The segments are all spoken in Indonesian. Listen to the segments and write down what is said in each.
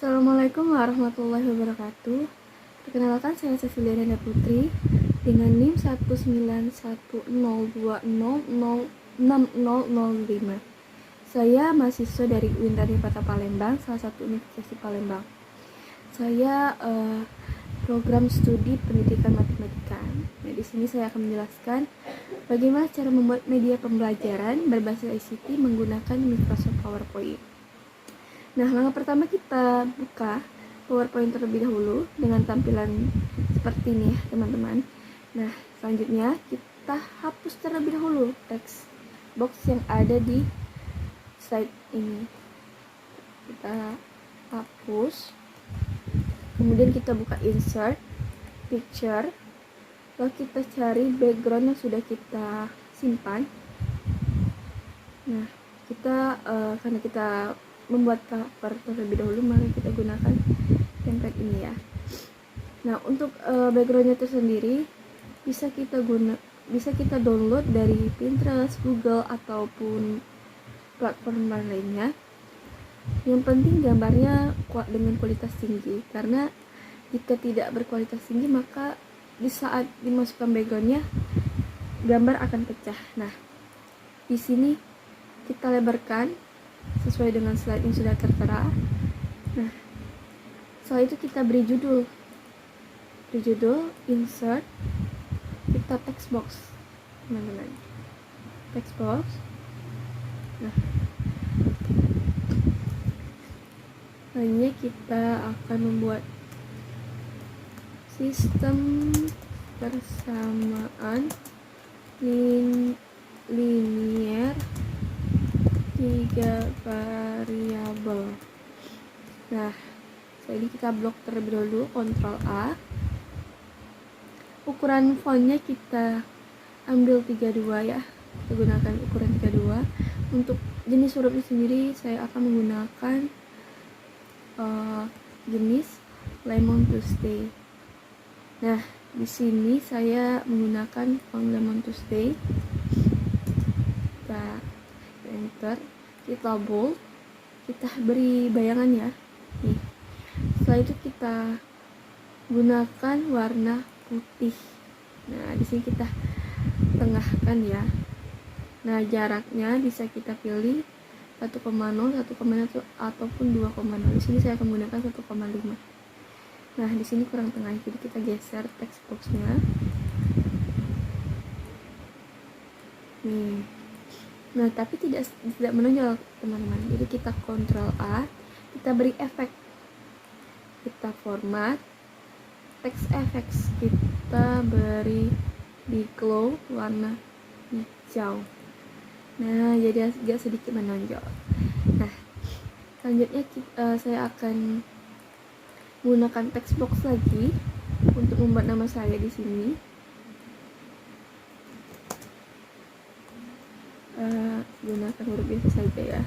Assalamualaikum warahmatullahi wabarakatuh. Perkenalkan, saya Cecilia Nanda Putri dengan NIM 19102006005. Saya mahasiswa dari UIN Radipata Palembang, salah satu universitas di Palembang. Saya program studi pendidikan matematika. Nah, di sini saya akan menjelaskan bagaimana cara membuat media pembelajaran berbasis ICT menggunakan Microsoft PowerPoint. Nah, langkah pertama kita buka PowerPoint terlebih dahulu dengan tampilan seperti ini ya, teman-teman. Nah, selanjutnya kita hapus terlebih dahulu teks box yang ada di slide ini. Kita hapus. Kemudian kita buka insert picture. Lalu kita cari background yang sudah kita simpan. Nah, kita karena kita membuat cover terlebih dahulu, maka kita gunakan template ini ya. Nah, untuk backgroundnya tersendiri bisa kita download dari Pinterest, Google ataupun platform lainnya. Yang penting gambarnya dengan kualitas tinggi, karena jika tidak berkualitas tinggi maka di saat dimasukkan backgroundnya gambar akan pecah. Nah, di sini kita lebarkan sesuai dengan slide yang sudah tertera. Nah, setelah itu kita beri judul, insert, kita text box, teman-teman, text box. Nah, selanjutnya kita akan membuat sistem persamaan linear 3 variabel. Nah, jadi kita blok terlebih dahulu, Ctrl A. Ukuran fontnya kita ambil 32 ya. Kita gunakan ukuran 32. Untuk jenis hurufnya sendiri saya akan menggunakan jenis Lemon Tuesday. Nah, di sini saya menggunakan font Lemon Tuesday. Kita enter, kita bold, kita beri bayangan ya. Nih. Setelah itu kita gunakan warna putih. Nah, di sini kita tengahkan ya. Nah, jaraknya bisa kita pilih 1,0, 1,1 ataupun 2,0. Di sini saya akan menggunakan 1,5. Nah, di sini kurang tengah, jadi kita geser text box-nya. Nih. Nah, tapi tidak menonjol, teman-teman. Jadi kita Ctrl A, kita beri efek, kita format, text effects, kita beri di glow warna hijau. Nah, jadi agak sedikit menonjol. Nah, selanjutnya saya akan menggunakan text box lagi untuk membuat nama saya di sini. Gunakan huruf biasa saja ya.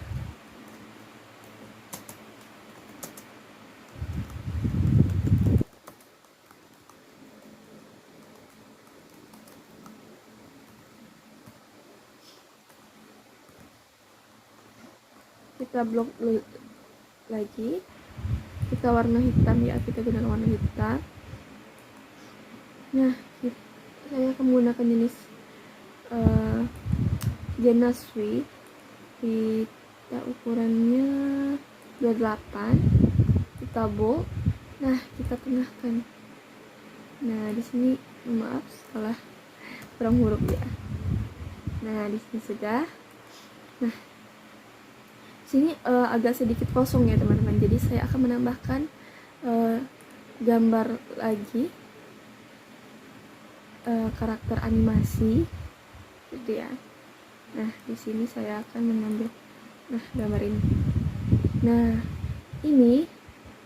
Kita blok lagi, kita warna hitam ya, kita gunakan warna hitam. Nah, saya akan menggunakan jenis Jena Swift. Kita ukurannya 28, kita bold. Nah, kita tengahkan. Nah, di sini maaf salah kurang huruf ya. Nah, di sini sudah. Nah, sini agak sedikit kosong ya teman-teman, jadi saya akan menambahkan gambar lagi, karakter animasi gitu ya. Nah, di sini saya akan mengambil gambar ini. Nah, ini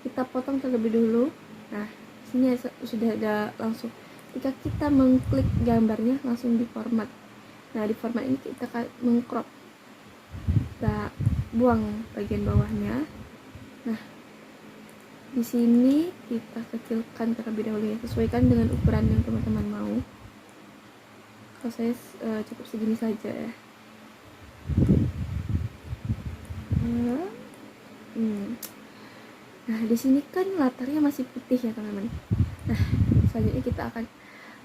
kita potong terlebih dulu. Nah, sini sudah ada langsung, ketika kita mengklik gambarnya langsung di format. Nah, di format ini kita mengcrop, kita buang bagian bawahnya. Nah, di sini kita kecilkan terlebih dahulu ya, sesuaikan dengan ukuran yang teman-teman mau. Kalau saya cukup segini saja ya. Nah, Nah, di sini kan latarnya masih putih ya teman-teman. Nah, selanjutnya kita akan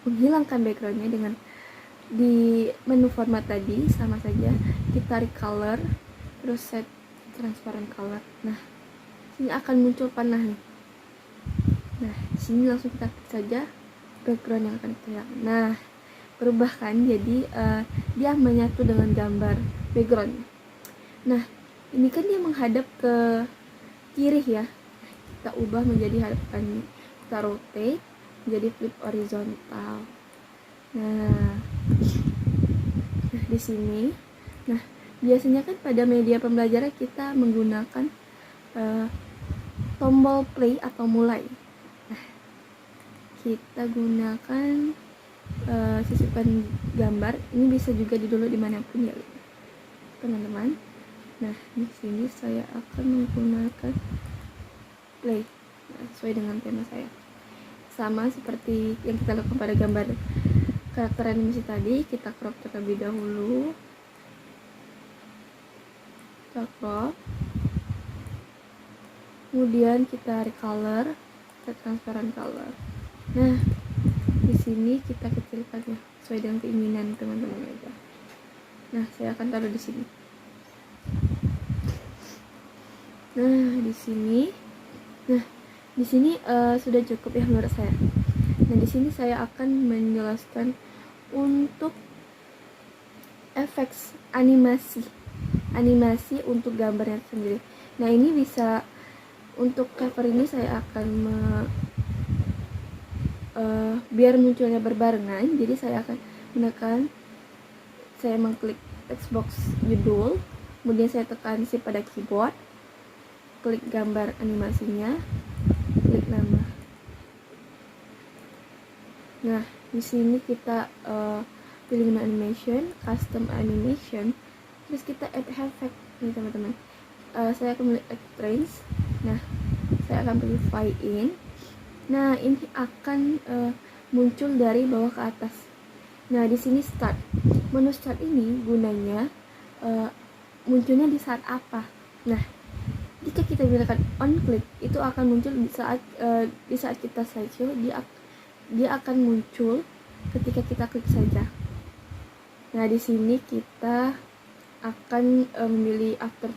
menghilangkan backgroundnya dengan di menu format tadi sama saja, kita recolor terus set transparent color. Nah, sini akan muncul panah nih. Nah, di sini langsung kita klik saja background yang akan kita hilang. Nah, berubah kan, jadi dia menyatu dengan gambar background. Nah, ini kan dia menghadap ke kiri ya, kita ubah menjadi hadapan, kita rotate menjadi flip horizontal. Nah, di sini, nah biasanya kan pada media pembelajaran kita menggunakan tombol play atau mulai. Nah, kita gunakan sisipkan gambar. Ini bisa juga di-download dimanapun ya teman-teman. Nah, di sini saya akan menggunakan play sesuai dengan tema saya. Sama seperti yang kita lakukan pada gambar karakter animasi tadi, kita crop terlebih dahulu. Kita crop. Kemudian kita recolor, kita transparent color. Nah, di sini kita kecilkan ya, sesuai dengan keinginan teman-teman aja. Nah, saya akan taruh di sini. Nah, di sini. Nah, di sini sudah cukup ya menurut saya. Nah, di sini saya akan menjelaskan untuk efek animasi untuk gambarnya sendiri. Nah, ini bisa untuk cover ini saya akan biar munculnya berbarengan, jadi saya akan saya mengklik text box judul, kemudian saya tekan shift pada keyboard, klik gambar animasinya, klik nama. Nah, di sini kita pilih menu animation, custom animation, terus kita add effect nih teman-teman. Saya akan pilih add trains. Nah, saya akan pilih fly in. Nah, ini akan muncul dari bawah ke atas. Nah, di sini start. Menu start ini gunanya munculnya di saat apa? Nah, jika kita gunakan on click, itu akan muncul di saat kita slideshow, dia akan muncul ketika kita klik saja. Nah, di sini kita akan memilih after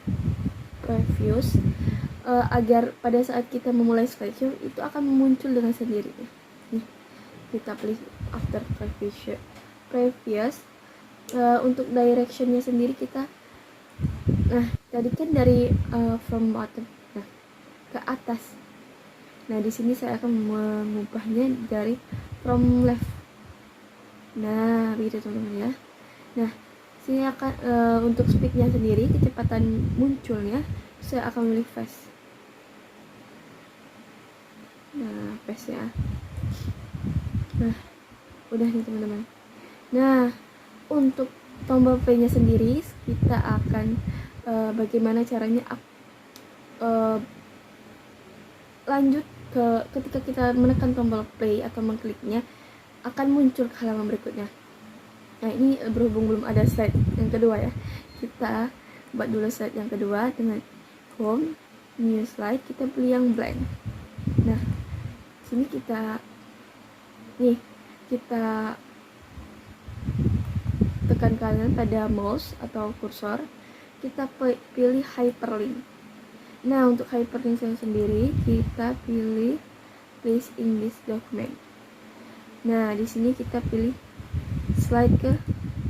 previous agar pada saat kita memulai slideshow itu akan muncul dengan sendirinya. Nih, kita pilih after previous. Untuk directionnya sendiri kita, nah tadi kan dari from bottom, nah ke atas. Nah, di sini saya akan mengubahnya dari from left. Nah, begitu teman-teman ya. Nah, sini akan untuk speednya sendiri, kecepatan munculnya, saya akan memilih fast. Nah, fast ya. Nah, udah nih teman-teman. Nah, untuk tombol play-nya sendiri, kita akan bagaimana caranya lanjut ketika kita menekan tombol play atau mengkliknya, akan muncul ke halaman berikutnya. Nah, ini berhubung belum ada slide yang kedua ya, kita buat dulu slide yang kedua dengan home, new slide, kita pilih yang blank. Nah, sini kita tekan kanan pada mouse atau kursor, kita pilih hyperlink. Nah, untuk hyperlink sendiri kita pilih place in this document. Nah, di sini kita pilih slide ke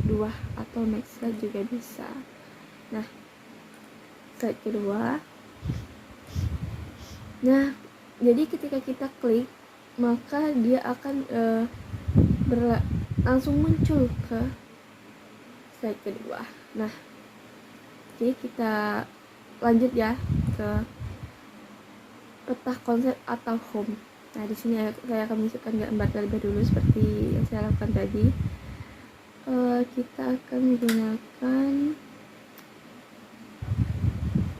2 atau next slide juga bisa. Nah, slide kedua. Nah, jadi ketika kita klik, maka dia akan langsung muncul ke slide kedua. Nah, oke, kita lanjut ya ke peta konsep atau home. Nah, di sini saya akan masukkan gambar terlebih dahulu seperti yang saya lakukan tadi. Kita akan menggunakan,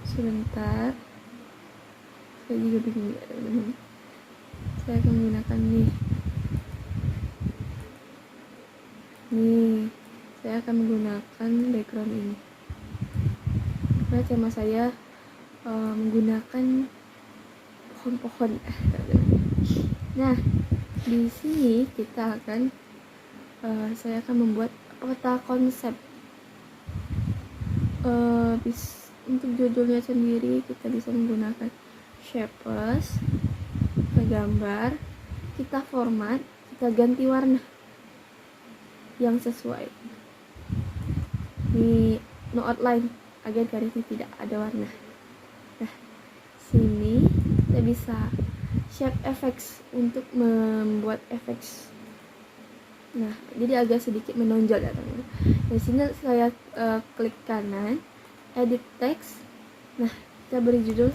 sebentar, saya juga bingung ya teman-teman. Saya akan menggunakan nih, saya akan menggunakan background ini. Nah, tema saya menggunakan pohon-pohon. Nah, di sini kita akan saya akan membuat peta konsep. Untuk judulnya sendiri kita bisa menggunakan shapes, kita gambar, kita format, kita ganti warna yang sesuai. Ini no outline agar garisnya tidak ada warna. Nah, sini kita bisa shape effects untuk membuat efek. Nah, jadi agak sedikit menonjol ya teman-teman. Di sini saya klik kanan, edit text. Nah, kita beri judul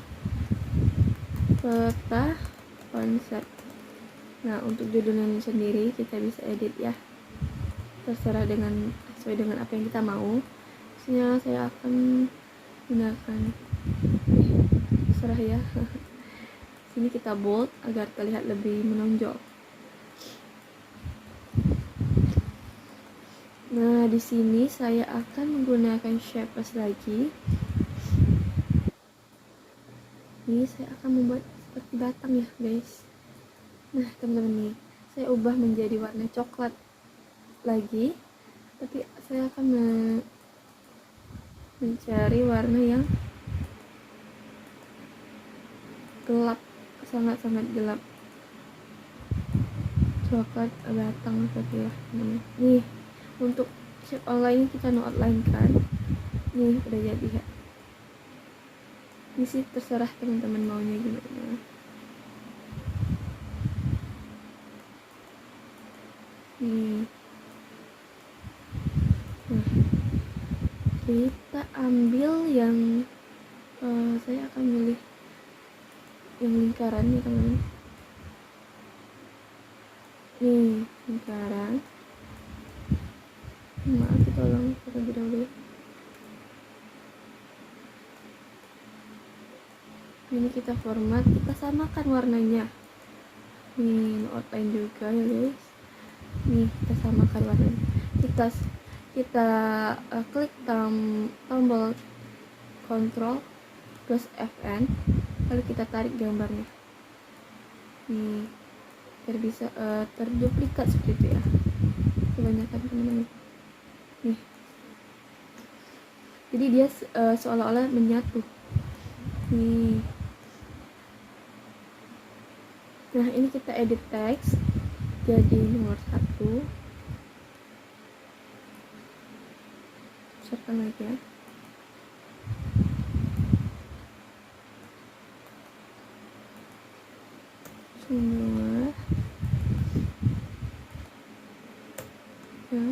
peta konsep. Nah, untuk judulnya sendiri kita bisa edit ya, terserah sesuai dengan apa yang kita mau. Misalnya saya akan gunakan terserah ya. Sini kita bold agar terlihat lebih menonjol. Nah, di sini saya akan menggunakan shapes lagi. Ini saya akan membuat seperti batang ya, guys. Nah, teman-teman nih, saya ubah menjadi warna coklat lagi. Tapi saya akan mencari warna yang gelap, sangat-sangat gelap. Coklat batang seperti ya. Nih, untuk shape online kita no outline kan. Nih udah jadi ya. Ini sih terserah teman-teman maunya gimana. Nih. Nah, kita ambil yang saya akan milih yang lingkaran ya teman-teman. Nih, lingkaran. Maaf, tolong terlebih dahulu. Ini kita format, kita samakan warnanya. Nih, outline juga ya guys. Nih, kita samakan warnanya. Kita klik tombol Ctrl plus Fn, lalu kita tarik gambarnya. Nih, biar bisa terduplikat seperti itu ya. Kebanyakan teman-teman. Nih, jadi dia seolah-olah menyatu. Nih. Nah, ini kita edit teks jadi nomor 1. Besarkan lagi ya. Semua ya.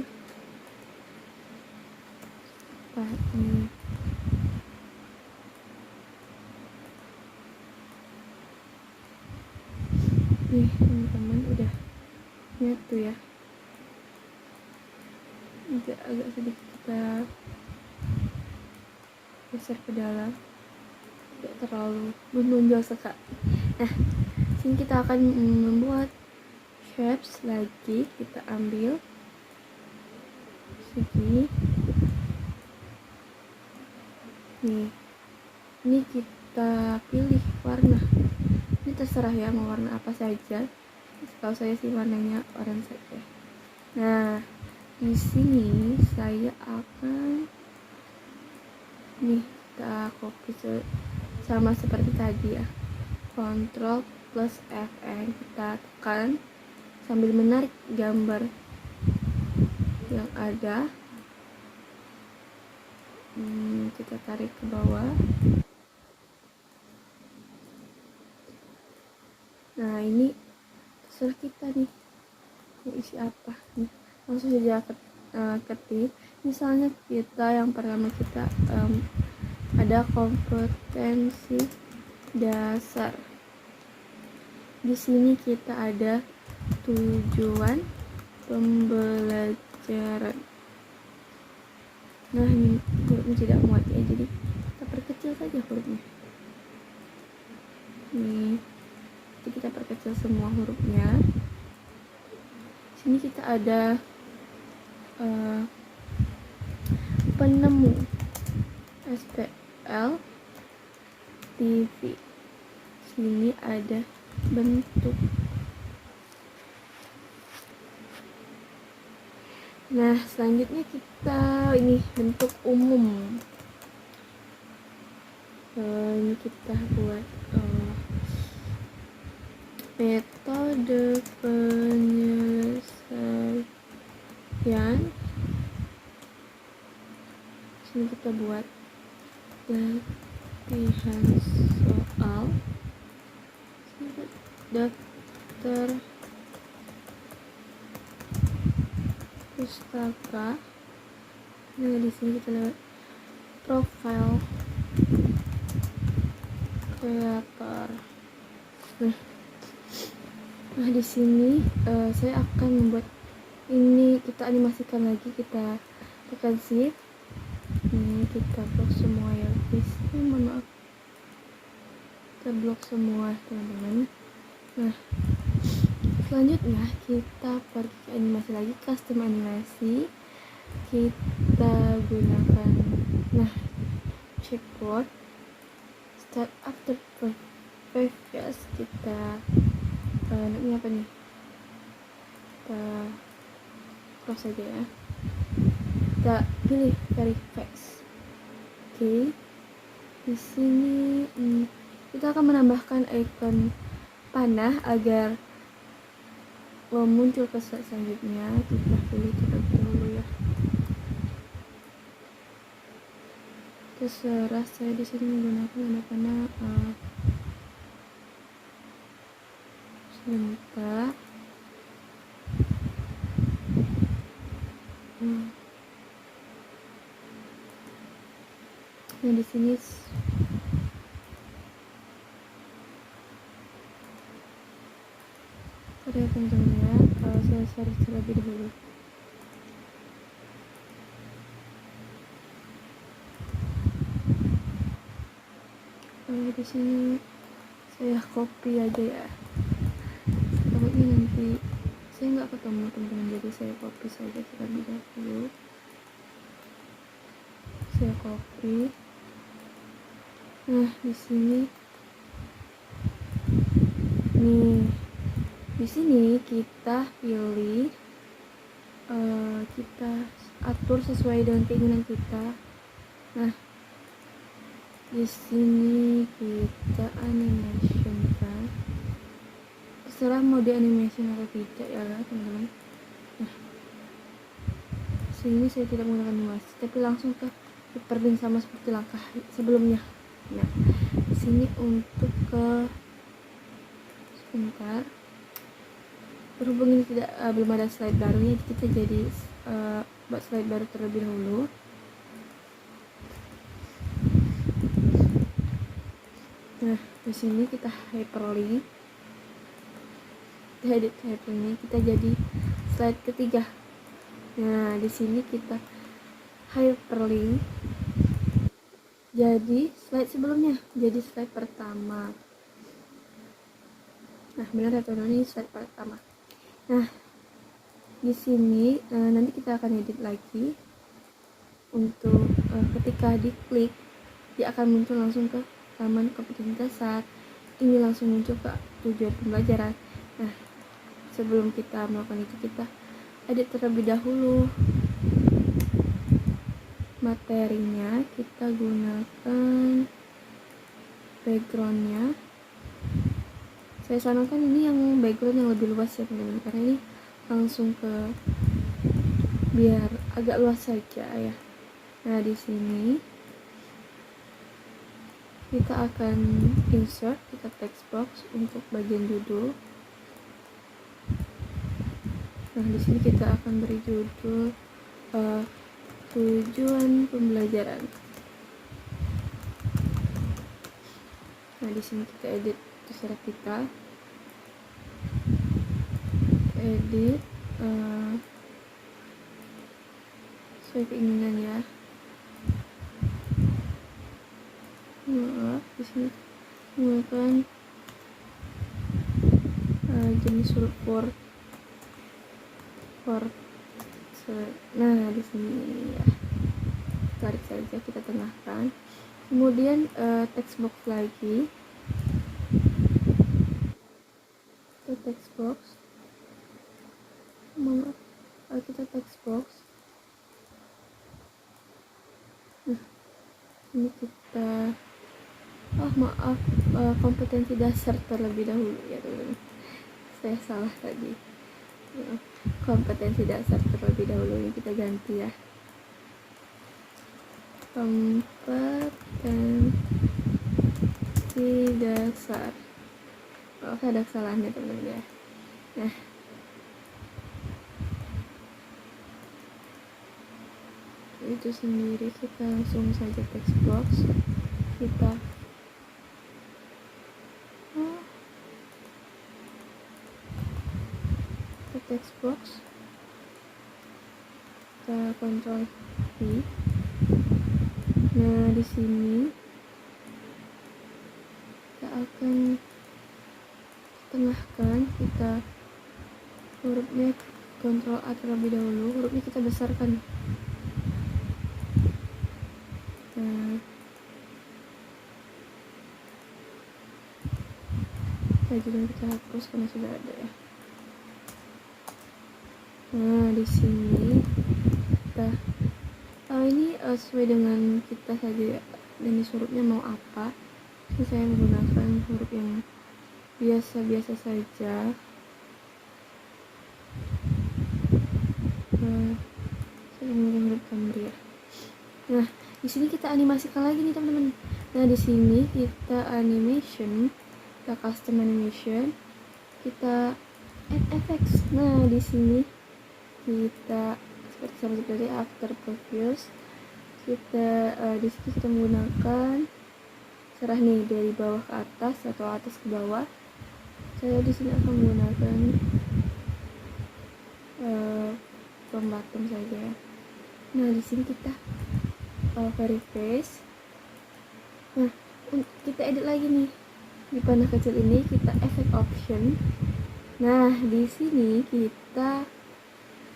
Ini nih teman-teman, udah nyatu ya. Agak sedikit kita geser ke dalam, tidak terlalu menonjol sekali. Nah, sini kita akan membuat shapes lagi. Kita ambil segi. Nih, ini kita pilih warna. Ini terserah ya mau warna apa saja. Kalau saya sih warnanya oranye saja. Nah, di sini saya akan kita copy sama seperti tadi ya. Ctrl plus Fn, kita tekan sambil menarik gambar yang ada. Kita tarik ke bawah. Nah, ini terserah kita nih mau isi apa nih. Langsung saja ketik. Misalnya kita yang pertama kita ada kompetensi dasar. Di sini kita ada tujuan pembelajaran. Nah, ini hurufnya tidak muat ya, jadi kita perkecil saja hurufnya. Nih, jadi kita perkecil semua hurufnya. Sini kita ada penemu SPL TV. sini ada bentuk. Nah, selanjutnya kita ini bentuk umum. Ini kita buat metode penyelesaian. Sini kita buat latihan soal, daftar pustaka. Nah, di sini kita lihat profile kreator. Nah, di sini saya akan membuat ini, kita animasikan lagi. Kita tekan shift. Ini kita blok semua ya guys. Mohon maaf, kita blok semua teman-teman. Nah, selanjutnya kita pergi ke animasi lagi, custom animasi. Kita gunakan checkboard start after previous. Kita ini apa nih, kita close aja ya. Kita pilih very fast. Oke. Di sini kita akan menambahkan icon panah agar muncul ke slide selanjutnya. Kita pilih terlebih dahulu ya. Terserah, saya di sini menggunakan tanda panah sebentar. Nah, di sini sorry teman-teman ya, kalau saya share terlebih dahulu. Di sini saya copy aja ya, takutnya nanti saya nggak ketemu teman-teman, jadi saya copy saja terlebih dahulu. Saya copy. Nah, di sini nih, di sini kita pilih, kita atur sesuai dengan keinginan kita. Nah, di sini kita animation kan, terserah mau di animation atau tidak ya teman-teman. Nah, sini saya tidak menggunakan animasi, tapi langsung ke hyperlink sama seperti langkah sebelumnya. Nah, di sini untuk ke sebentar, berhubung ini tidak belum ada slide barunya, kita jadi buat slide baru terlebih dahulu. Nah, di sini kita hyperlink, kita edit hyperlink, kita jadi slide ketiga. Nah, di sini kita hyperlink jadi slide sebelumnya, jadi slide pertama. Nah, benar ya teman-teman, ini slide pertama. Nah, di sini nanti kita akan edit lagi. Untuk ketika diklik, dia akan muncul langsung ke halaman kompetensi dasar. Ini langsung muncul ke tujuan pembelajaran. Nah, sebelum kita melakukan itu, kita edit terlebih dahulu. Materinya kita gunakan backgroundnya. Saya sarankan ini yang background yang lebih luas ya teman-teman, karena ini langsung ke, biar agak luas saja ya. Nah, di sini kita akan insert, kita text box untuk bagian judul. Nah, di sini kita akan beri judul tujuan pembelajaran. Nah, di sini kita edit, terserah kita edit sesuai keinginan ya. Nah, di sini menggunakan jenis huruf word. Nah, di sini ya, tarik saja, kita tengahkan. Kemudian text box lagi, text box. Kita text box. Nah, ini kita kompetensi dasar terlebih dahulu ya teman-teman. Saya salah tadi. Kompetensi dasar terlebih dahulu, ini kita ganti ya. Kompetensi dasar. Oh, ada kesalahannya teman-teman ya. Nah, itu sendiri kita langsung saja text box. Kita ke text box, kita Ctrl V. Nah, di sini kita akan tengahkan, kita hurufnya Ctrl A terlebih dahulu, hurufnya kita besarkan. Nah, jadi kita hapus karena sudah ada ya. Nah, di sini kita ini sesuai dengan kita saja ya. Dan hurufnya mau apa? Ini saya menggunakan huruf yang biasa-biasa saja. Saya menggunakan huruf Cambria. Nah, di sini kita animasikan lagi nih teman-teman. Nah, di sini kita animation, kita custom animation, kita add effects. Nah, di sini kita seperti after previous. Kita di sini kita menggunakan serah nih dari bawah ke atas atau atas ke bawah. Saya di sini akan menggunakan from bottom saja. Nah, di sini kita very face. Nah, kita edit lagi nih di panah kecil ini, kita effect option. Nah, di sini kita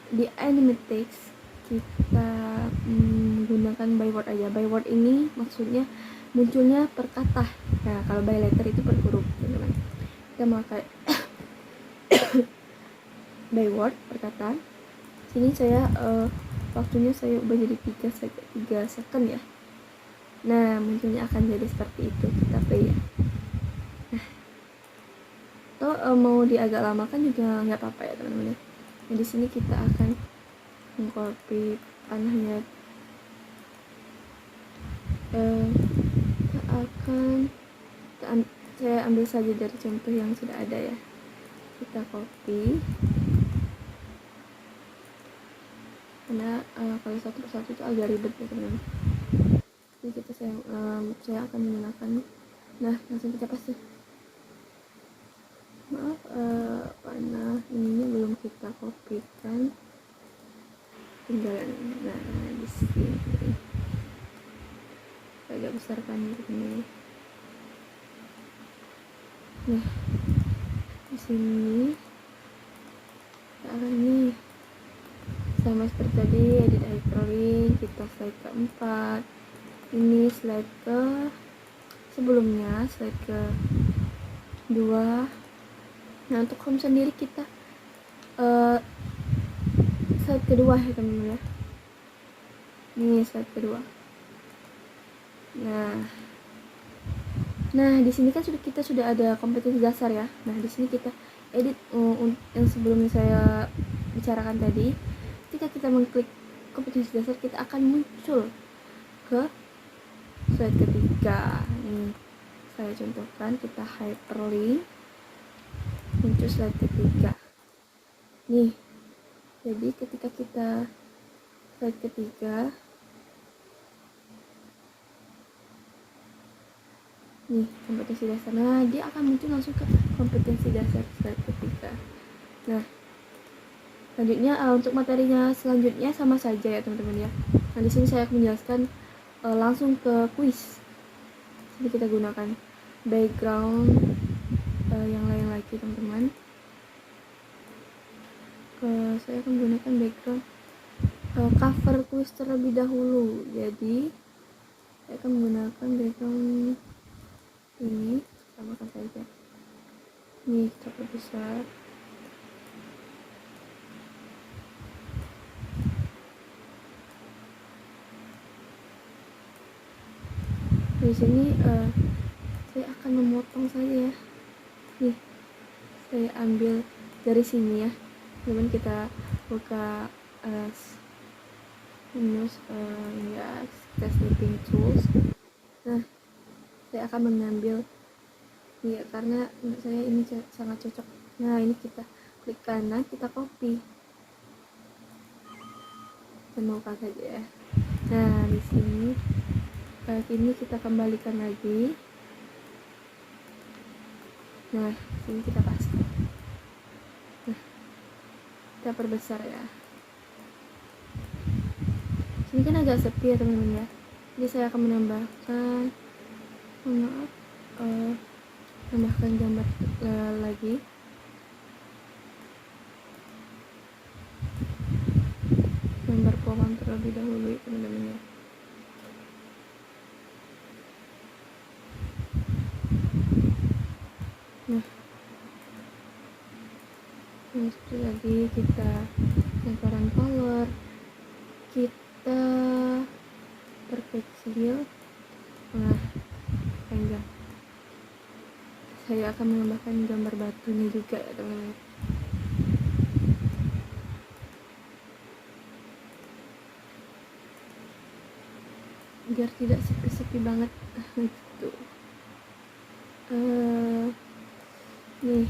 di animate text kita menggunakan by word aja. By word ini maksudnya munculnya per kata. Nah, kalau by letter itu per huruf, teman-teman. Kita memakai by word per kata. Sini saya waktunya saya ubah jadi 3 second ya. Nah, munculnya akan jadi seperti itu. Kita play ya. Nah, atau mau di agak lamakan juga nggak apa-apa ya teman-teman. Nah, di sini kita akan mengcopy panahnya. Saya ambil saja dari contoh yang sudah ada ya. Kita copy. Karena kalau satu persatu itu agak ribet ya teman-teman. Jadi saya akan menggunakan. Nah, langsung kita paste. Maaf, panah ininya belum kita kopikan. Tinggal di sini. Agak besarkan ini. Nah, di sini kita akan nih sama seperti tadi, edit hyperlink, kita slide ke 4. Ini slide ke sebelumnya, slide ke 2. Nah, untuk home sendiri kita slide kedua ya teman-teman ya. Ini slide kedua. Nah, di sini kan kita sudah ada kompetensi dasar ya. Nah, di sini kita edit yang sebelumnya saya bicarakan tadi. Ketika kita mengklik kompetensi dasar, kita akan muncul ke slide ketiga. Nih, saya contohkan, kita hyperlink, muncul slide ketiga. Nih, jadi ketika kita slide ketiga, nih kompetensi dasar. Nah, dia akan muncul langsung ke kompetensi dasar slide ketiga. Nah, selanjutnya untuk materinya selanjutnya sama saja ya teman-teman ya. Nah, di sini saya akan menjelaskan langsung ke quiz. Jadi kita gunakan background yang lain lagi teman-teman. Saya akan menggunakan background cover quiz terlebih dahulu. Jadi saya akan menggunakan background ini, tambahkan saja. Nih, kita perbesar. di sini saya akan memotong saja ya. Nih, saya ambil dari sini ya. Kemudian kita buka minus ya, kita snipping tools. Nah, saya akan mengambil ya, karena menurut saya ini sangat cocok. Nah, ini kita klik kanan, kita copy, temukan saja ya. Nah, di sini ini kita kembalikan lagi. Nah, sini kita paste. Nah, kita perbesar ya. Sini kan agak sepi ya teman-teman ya. Jadi saya akan menambahkan tambahkan gambar lagi. Gambar pohon terlebih dahulu ya teman-teman ya. Nah, seperti lagi kita lemparan color, kita perkecil. Nah, panjang. Saya akan menambahkan gambar batunya juga ya teman-teman. Biar tidak sepi-sepi banget gitu. Nih,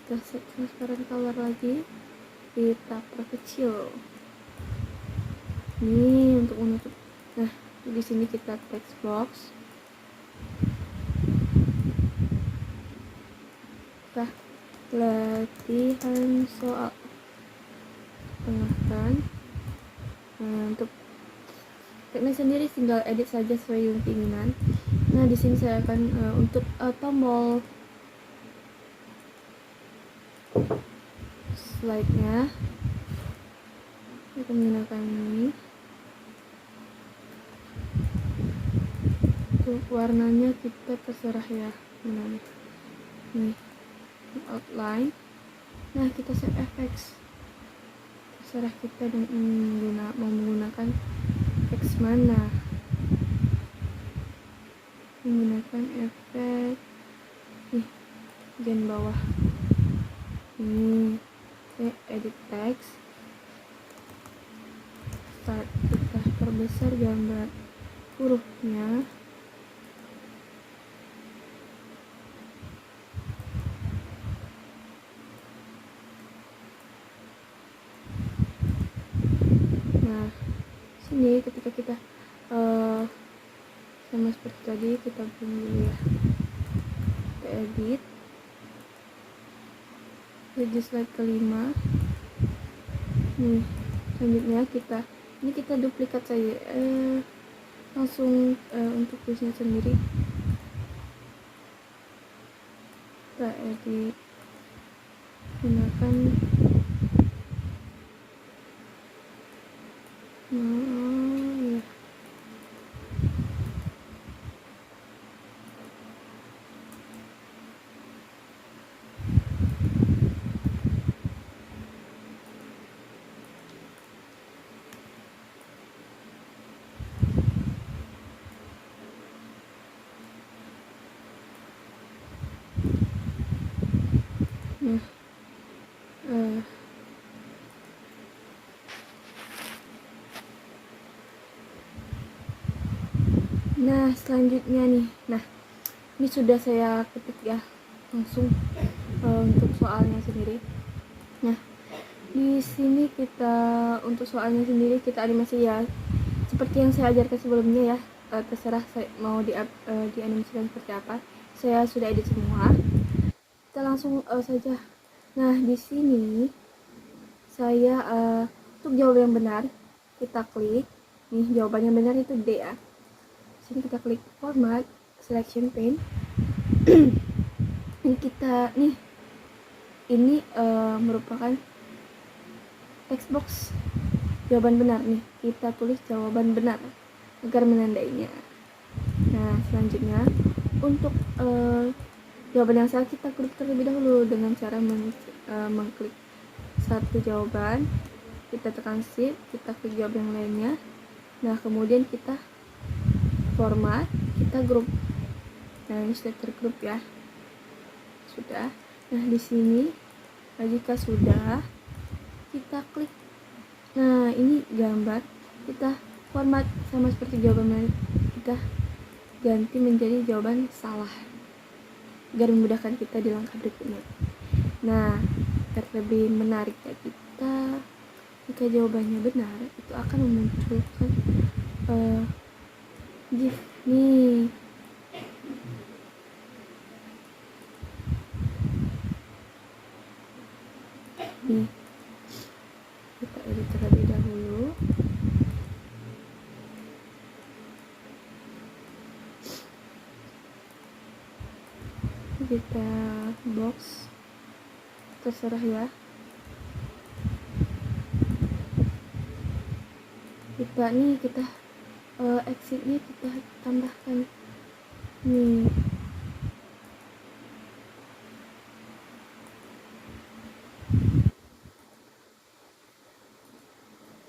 kita set transparent color lagi, kita perkecil. Nih untuk menutup. Nah, di sini kita text box. Kita latihan soal. Tengahkan. Nah, untuk teknik sendiri tinggal edit saja sesuai yang keinginan. Nah, di sini saya akan untuk tombol slide-nya kita menggunakan ini. Untuk warnanya kita terserah ya, mana nih outline. Nah, kita save effects, terserah kita dan mau menggunakan efek mana, menggunakan efek nih bagian bawah ini. Saya edit text, start, kita perbesar gambar hurufnya. Nah, sini ketika kita sama seperti tadi, kita buang dulu ya, kita edit jadi slide kelima. Nih, selanjutnya kita duplikat saja langsung untuk tulisnya sendiri. Kita edit gunakan ya. Nah, selanjutnya nih, nah ini sudah saya ketik ya langsung untuk soalnya sendiri. Nah, di sini kita untuk soalnya sendiri kita animasi ya seperti yang saya ajarkan sebelumnya ya. Terserah saya mau dianimasikan seperti apa, saya sudah edit semua. Kita langsung saja. Nah, di sini saya untuk jawab yang benar kita klik nih, jawaban yang benar itu D ya. Sini kita klik format selection pane. Ini kita nih, ini merupakan text box jawaban benar nih, kita tulis jawaban benar agar menandainya. Nah, selanjutnya untuk jawaban yang salah kita klik terlebih dahulu dengan cara mengklik satu jawaban, kita tekan shift, kita klik jawab yang lainnya. Nah, kemudian kita format, kita grup. Nah, ini sudah tergrup ya. Sudah. Nah, di sini jika sudah, kita klik. Nah, ini gambar, kita format sama seperti jawaban, kita ganti menjadi jawaban salah agar memudahkan kita di langkah berikutnya. Nah, terlebih menariknya kita, jika jawabannya benar, itu akan memunculkan GIF nih. Nih, kita edit terlebih dahulu. Kita box, terserah ya. Kita exitnya kita tambahkan nih.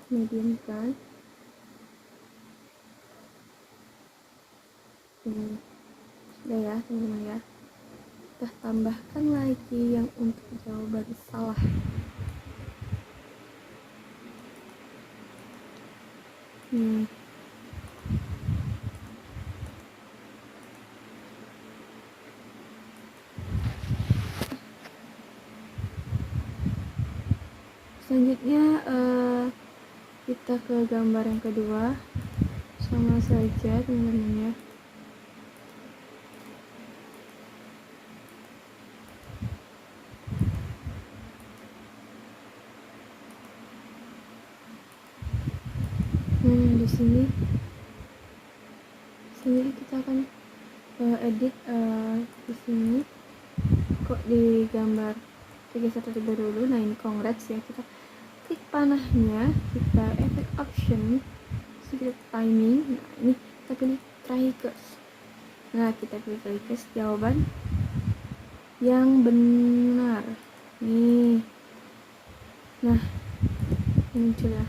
Medium kan. Sudah ya teman-teman ya. Kita tambahkan lagi yang untuk jawaban salah. Selanjutnya kita ke gambar yang kedua, sama saja teman-teman ya. Di sini kita akan edit di sini. Kok di gambar geser terlebih dahulu. Nah, ini congrats ya. Kita klik panahnya, kita efek option, kita timing. Nah, ini kita pilih tricast. Nah, kita pilih tricast jawaban yang benar nih. Nah, muncul ya.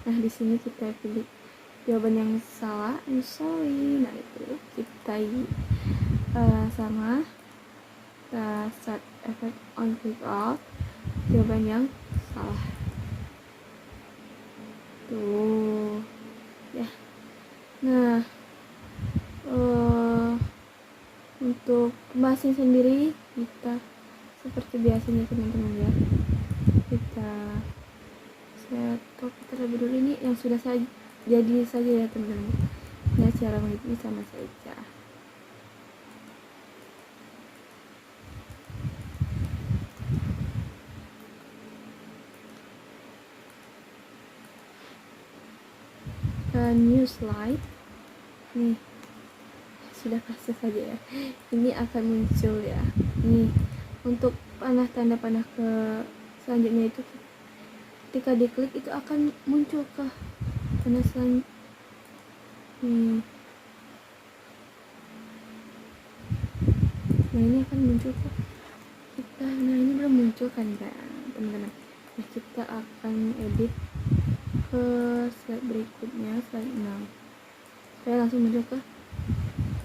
Nah, di sini kita pilih jawaban yang salah. I'm sorry. Nah, itu kita sama kita set effect on click out jawaban yang salah tuh ya. Nah, untuk pembahasan sendiri kita seperti biasanya teman-teman ya, kita set copy terlebih dulu. Ini yang sudah jadi saja ya teman-teman ya, cara mengeditnya sama saja. New slide nih, sudah pasti saja ya, ini akan muncul ya. Nih, untuk tanda panah ke selanjutnya itu ketika diklik itu akan muncul ke panah selanjutnya. Nah, ini akan muncul ke kita. Nah, ini belum muncul kan teman-teman. Nah, kita akan edit ke slide berikutnya, slide 6. Saya langsung muncul ke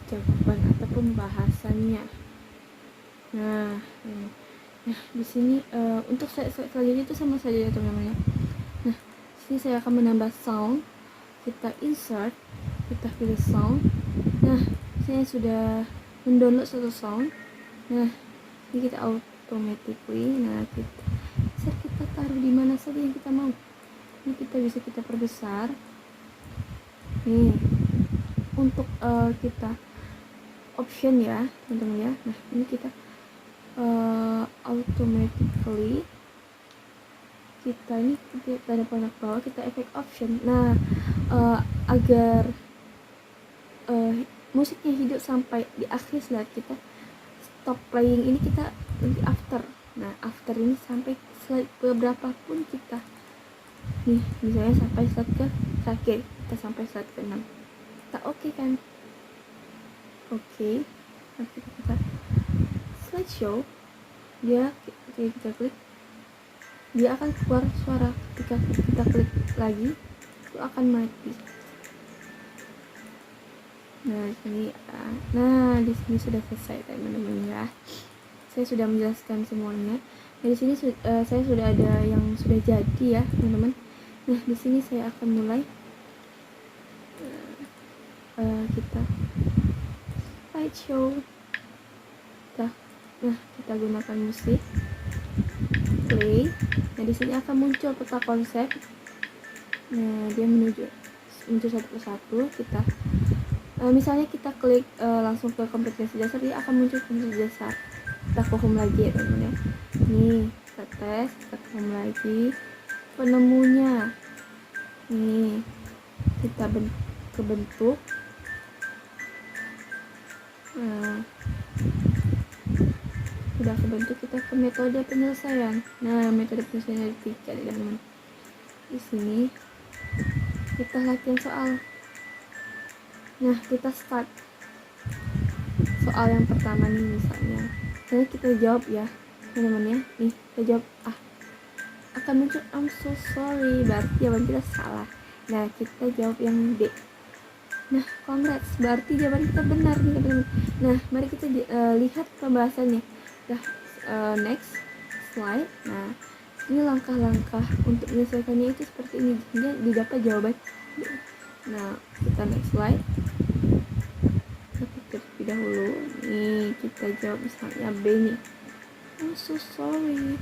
jawaban atau pembahasannya. Nah, di sini untuk slide selanjutnya itu sama saja ya teman-teman. Nah, sini saya akan menambah sound. Kita insert, kita pilih sound. Nah, saya sudah mendownload satu sound. Nah, ini kita automatically. Nah, kita taruh di mana saja yang kita mau. Ini kita perbesar nih untuk kita option ya teman-teman ya. Nah, ini kita automatically ini tanda panah bawah, kita efek option. Nah, agar musiknya hidup sampai di akhir slide, kita stop playing ini, kita nanti after. Nah, after ini sampai slide beberapa pun kita nih, misalnya sampai slide ke terakhir, kita sampai slide ke 6, kita oke kan. Oke. Nah, kita slideshow, dia kita klik, dia akan keluar suara. Ketika kita klik lagi, itu akan mati. Di sini sudah selesai teman-teman ya. Saya sudah menjelaskan semuanya. Di sini saya sudah ada yang sudah jadi ya teman-teman. Nah di sini saya akan mulai kita slideshow. Nah kita gunakan musik play. Nah di sini akan muncul peta konsep. Nah dia muncul satu persatu. Kita misalnya kita klik langsung ke kompetensi dasar, dia akan muncul kompetensi dasar. Kita ke home lagi ya teman-teman ya. Nih kita tes, kita ke home lagi, penemunya nih kita kebentuk. Udah kebentuk, kita ke metode penyelesaian. Nah metode penyelesaian ada 3 nih teman-teman. Di sini kita latihan soal. Nah kita start soal yang pertama nih misalnya. Jadi kita jawab ya teman-teman ya. Nih kita jawab akan muncul I'm so sorry, berarti jawaban kita salah. Nah kita jawab yang D. Nah congrats, berarti jawaban kita benar nih teman-teman. Nah mari kita lihat pembahasannya. Next slide. Nah ini langkah-langkah untuk menyelesaikannya itu seperti ini, sehingga didapat jawaban. Nah kita next slide. Terlebih dahulu nih kita jawab misalnya B nih, I'm so sorry.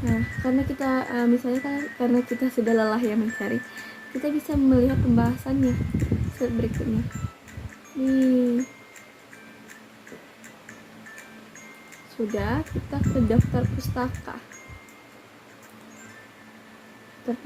Nah karena kita misalnya karena kita sudah lelah ya mencari, kita bisa melihat pembahasannya berikutnya nih. Sudah, kita ke daftar pustaka.